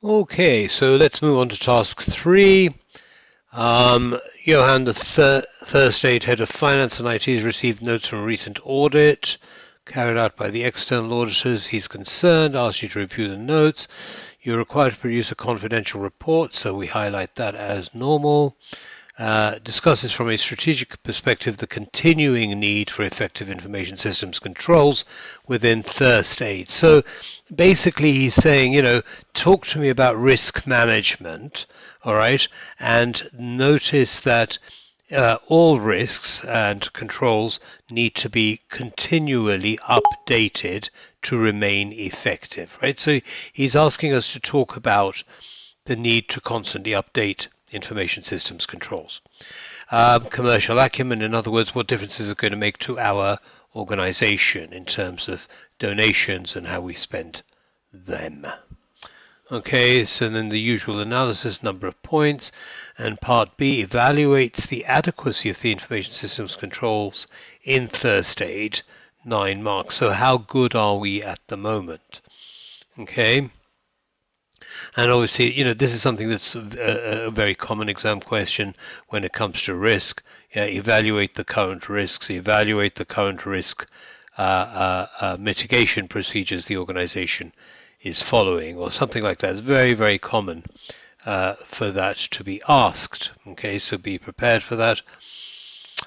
Okay, so let's move on to task 3. Johan, the Thursday head of finance and IT, has received notes from a recent audit carried out by the external auditors. He's concerned, asked you to review the notes. You're required to produce a confidential report, so we highlight that as normal. Discusses from a strategic perspective the continuing need for effective information systems controls within first aid. So basically he's saying, talk to me about risk management, all right, and notice that all risks and controls need to be continually updated to remain effective, right? So he's asking us to talk about the need to constantly update information systems controls. Commercial acumen, in other words, what difference is it going to make to our organization in terms of donations and how we spend them? Okay, so then the usual analysis, number of points, and part B evaluates the adequacy of the information systems controls in first aid, 9 marks. So how good are we at the moment? Okay. And obviously, this is something that's a very common exam question when it comes to risk. Evaluate the current risks, evaluate the current risk mitigation procedures the organization is following, or something like that. It's very, very common for that to be asked. Okay, so be prepared for that.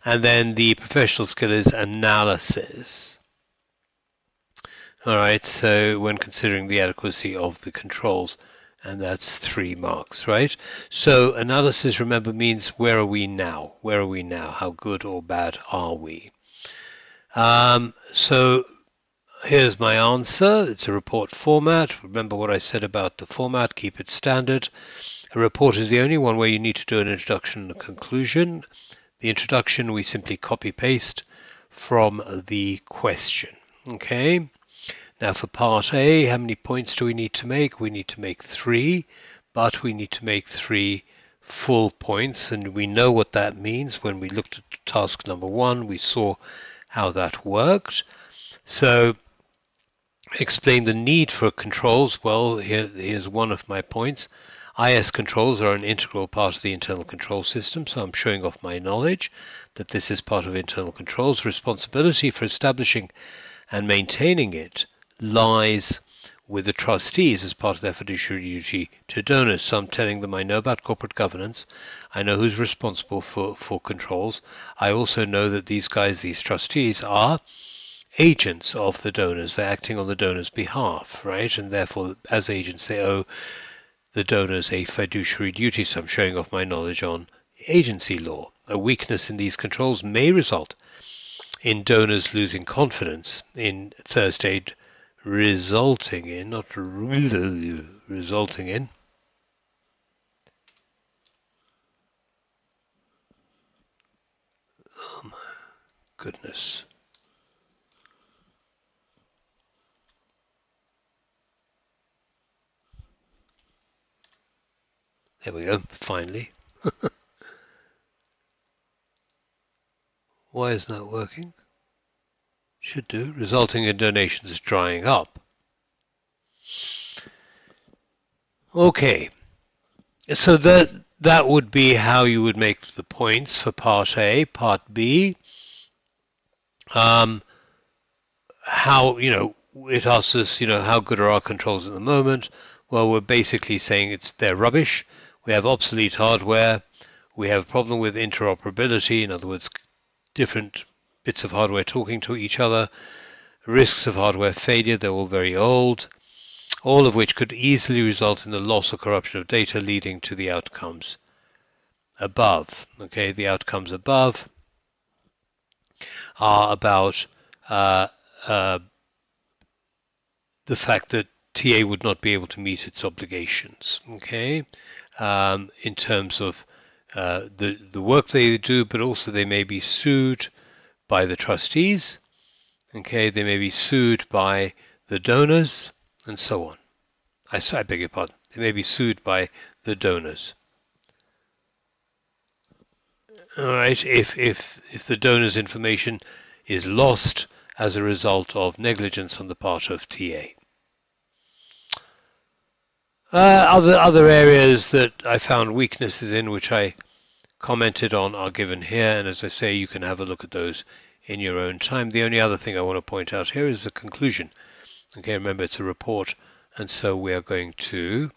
And then the professional skill is analysis. All right, so when considering the adequacy of the controls, and that's 3 marks, right? So analysis, remember, means where are we now? Where are we now? How good or bad are we? So here's my answer. It's a report format. Remember what I said about the format. Keep it standard. A report is the only one where you need to do an introduction and a conclusion. The introduction we simply copy-paste from the question. Okay. Now for part A, how many points do we need to make? We need to make 3, but we need to make 3 full points, and we know what that means. When we looked at task number 1, we saw how that worked. So explain the need for controls. Well, here's one of my points. IS controls are an integral part of the internal control system, so I'm showing off my knowledge that this is part of internal controls. Responsibility for establishing and maintaining it lies with the trustees as part of their fiduciary duty to donors. So I'm telling them I know about corporate governance. I know who's responsible for controls. I also know that these trustees, are agents of the donors. They're acting on the donors' behalf, right? And therefore, as agents, they owe the donors a fiduciary duty. So I'm showing off my knowledge on agency law. A weakness in these controls may result in donors losing confidence in first aid, resulting in, not resulting in, oh my goodness. There we go, finally. Why isn't that working? Should do, resulting in donations drying up. Okay, so that would be how you would make the points for part A. Part B, how, it asks us, how good are our controls at the moment? Well, we're basically saying they're rubbish. We have obsolete hardware. We have a problem with interoperability, in other words, different bits of hardware talking to each other. Risks of hardware failure, they're all very old, all of which could easily result in the loss or corruption of data, leading to the outcomes above. Okay, the outcomes above are about the fact that TA would not be able to meet its obligations, okay, in terms of the work they do, but also they may be sued by the trustees, okay, they may be sued by the donors, and so on. I beg your pardon, they may be sued by the donors. All right, if the donor's information is lost as a result of negligence on the part of TA. Other areas that I found weaknesses in, which I commented on, are given here, and as I say, you can have a look at those in your own time. The only other thing I want to point out here is the conclusion. Okay, remember it's a report, and so we are going to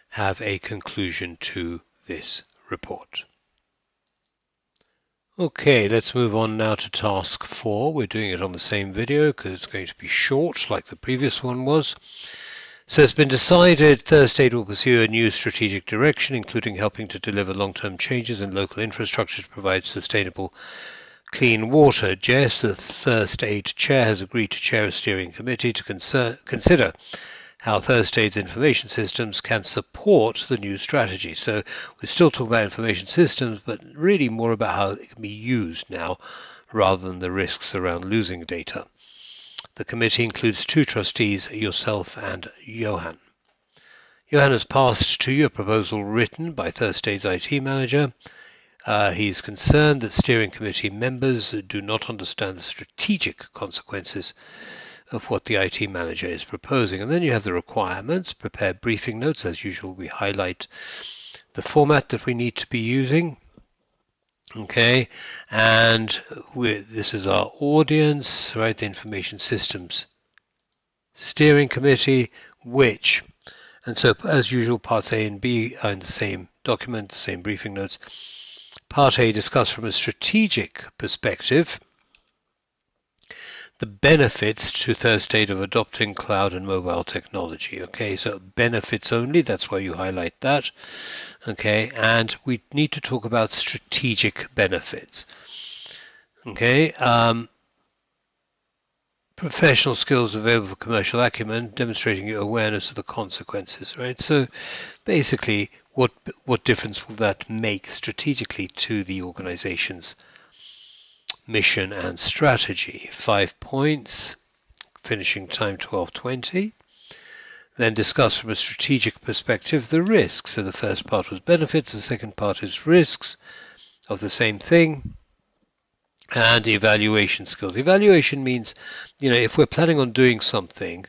have a conclusion to this report. Okay, let's move on now to task 4. We're doing it on the same video because it's going to be short like the previous one was. So it's been decided Thursday will pursue a new strategic direction, including helping to deliver long-term changes in local infrastructure to provide sustainable clean water. Jess, the First Aid Chair, has agreed to chair a steering committee to consider how First Aid's information systems can support the new strategy. So we're still talking about information systems, but really more about how it can be used now rather than the risks around losing data. The committee includes 2 trustees, yourself and Johan. Johan has passed to you a proposal written by First Aid's IT manager. He's concerned that steering committee members do not understand the strategic consequences of what the IT manager is proposing. And then you have the requirements, prepare briefing notes. As usual, we highlight the format that we need to be using. Okay, and this is our audience, right? The Information Systems Steering Committee, and so as usual, parts A and B are in the same document, the same briefing notes. Part A discussed from a strategic perspective the benefits to First Aid of adopting cloud and mobile technology. Okay, so benefits only, that's why you highlight that. Okay, and we need to talk about strategic benefits. Okay, professional skills available for commercial acumen, demonstrating your awareness of the consequences, right? So basically, what difference will that make strategically to the organization's mission and strategy? 5 points, finishing time 12:20. Then discuss from a strategic perspective the risks. So the first part was benefits, the second part is risks of the same thing. And evaluation skills. Evaluation means, if we're planning on doing something,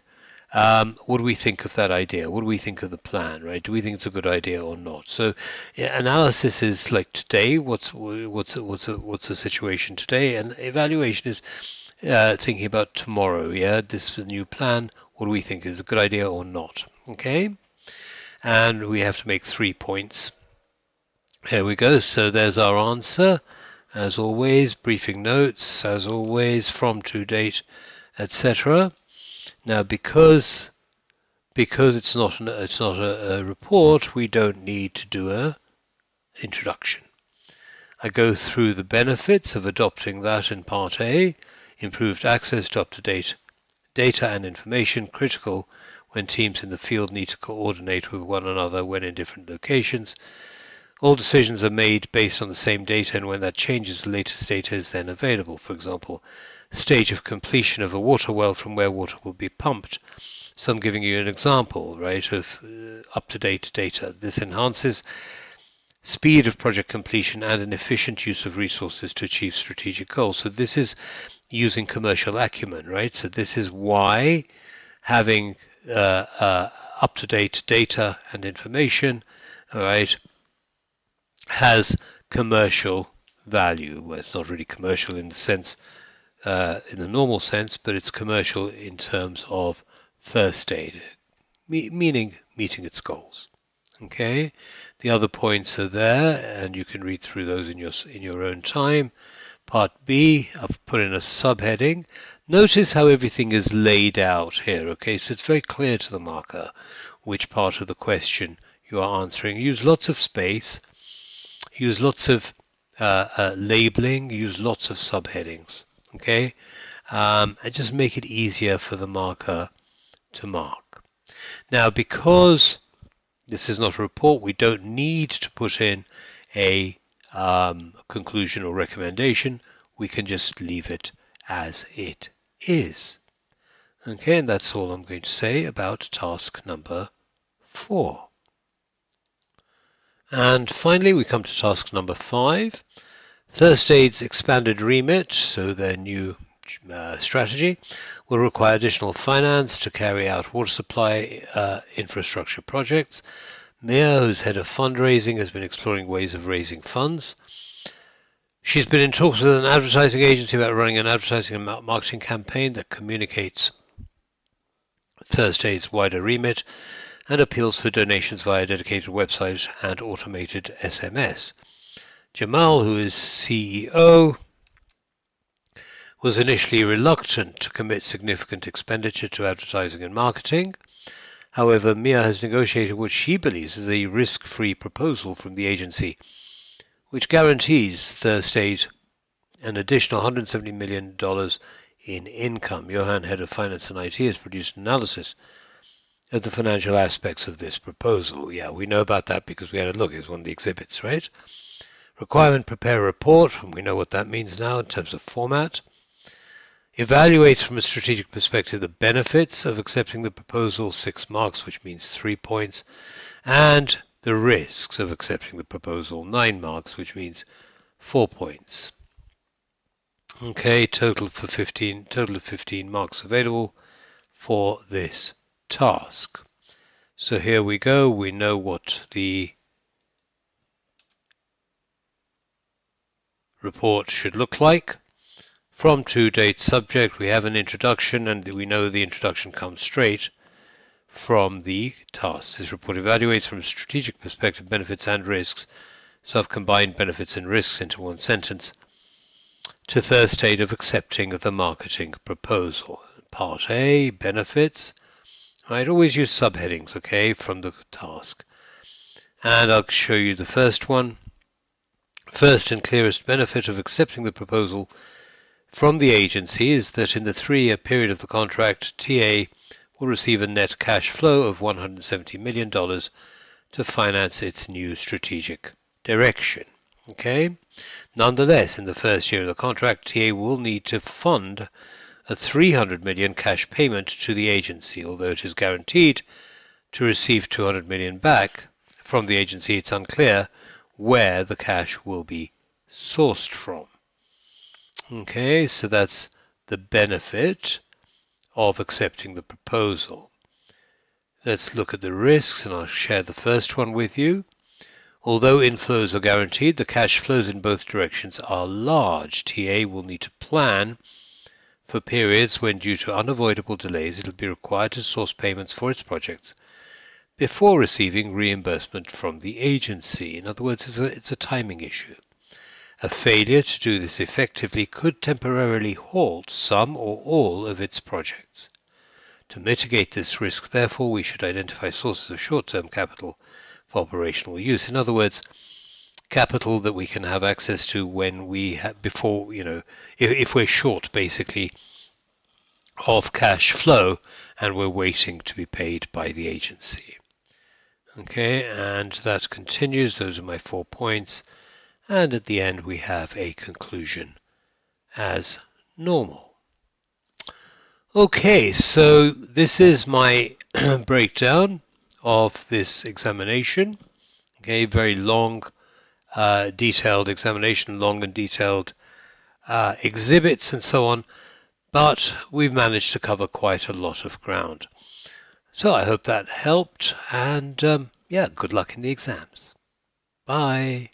what do we think of that idea? What do we think of the plan, right? Do we think it's a good idea or not? So analysis is like today, what's the situation today? And evaluation is thinking about tomorrow, yeah? This is a new plan. What do we think is a good idea or not? Okay? And we have to make 3 points. Here we go. So there's our answer. As always, briefing notes, as always, from to date, etc. Now, because it's not a report, we don't need to do a introduction. I go through the benefits of adopting that in Part A. Improved access to up-to-date data and information, critical when teams in the field need to coordinate with one another when in different locations. All decisions are made based on the same data, and when that changes, the latest data is then available. For example, stage of completion of a water well from where water will be pumped. So I'm giving you an example, right, of up-to-date data. This enhances speed of project completion and an efficient use of resources to achieve strategic goals. So this is using commercial acumen, right? So this is why having up-to-date data and information, all right, has commercial value. Well, it's not really commercial in the sense, in the normal sense, but it's commercial in terms of First Aid, meaning meeting its goals. Okay, the other points are there, and you can read through those in your own time. Part B, I've put in a subheading. Notice how everything is laid out here. Okay, so it's very clear to the marker which part of the question you are answering. Use lots of space. Use lots of labeling, use lots of subheadings, okay? And just make it easier for the marker to mark. Now, because this is not a report, we don't need to put in a conclusion or recommendation. We can just leave it as it is. Okay, and that's all I'm going to say about task number 4. And finally, we come to task number 5. First Aid's expanded remit, so their new strategy will require additional finance to carry out water supply infrastructure projects. Mia, who's head of fundraising, has been exploring ways of raising funds. She's been in talks with an advertising agency about running an advertising and marketing campaign that communicates Thursday's wider remit and appeals for donations via a dedicated website and automated SMS. Jamal, who is CEO, was initially reluctant to commit significant expenditure to advertising and marketing. However, Mia has negotiated what she believes is a risk-free proposal from the agency, which guarantees Thursday an additional $170 million in income. Johan, head of finance and IT, has produced an analysis of the financial aspects of this proposal. Yeah, we know about that because we had a look. It's one of the exhibits, right? Requirement: prepare a report, and we know what that means now in terms of format. Evaluates from a strategic perspective the benefits of accepting the proposal, 6 marks, which means 3 points, and the risks of accepting the proposal, 9 marks, which means 4 points. Okay, total of 15 marks available for this task. So here we go. We know what the report should look like. From to date subject, we have an introduction, and we know the introduction comes straight from the task. This report evaluates from a strategic perspective benefits and risks. So I've combined benefits and risks into one sentence. To third state of accepting the marketing proposal. Part A, benefits. Right, always use subheadings, okay, from the task. And I'll show you the first one. First and clearest benefit of accepting the proposal from the agency is that in the 3-year period of the contract, TA will receive a net cash flow of $170 million to finance its new strategic direction. Okay? Nonetheless, in the first year of the contract, TA will need to fund a $300 million cash payment to the agency. Although it is guaranteed to receive $200 million back from the agency, it's unclear where the cash will be sourced from. Okay, so that's the benefit of accepting the proposal. Let's look at the risks, and I'll share the first one with you. Although inflows are guaranteed, the cash flows in both directions are large. TA will need to plan for periods when, due to unavoidable delays, it will be required to source payments for its projects before receiving reimbursement from the agency. In other words, it's a timing issue. A failure to do this effectively could temporarily halt some or all of its projects. To mitigate this risk, therefore, we should identify sources of short-term capital for operational use. In other words, capital that we can have access to when we before, if we're short, basically, of cash flow and we're waiting to be paid by the agency. Okay, and that continues. Those are my 4 points. And at the end, we have a conclusion as normal. Okay, so this is my breakdown of this examination. Okay, very long, detailed examination, long and detailed exhibits and so on, but we've managed to cover quite a lot of ground. So I hope that helped, and yeah, good luck in the exams. Bye.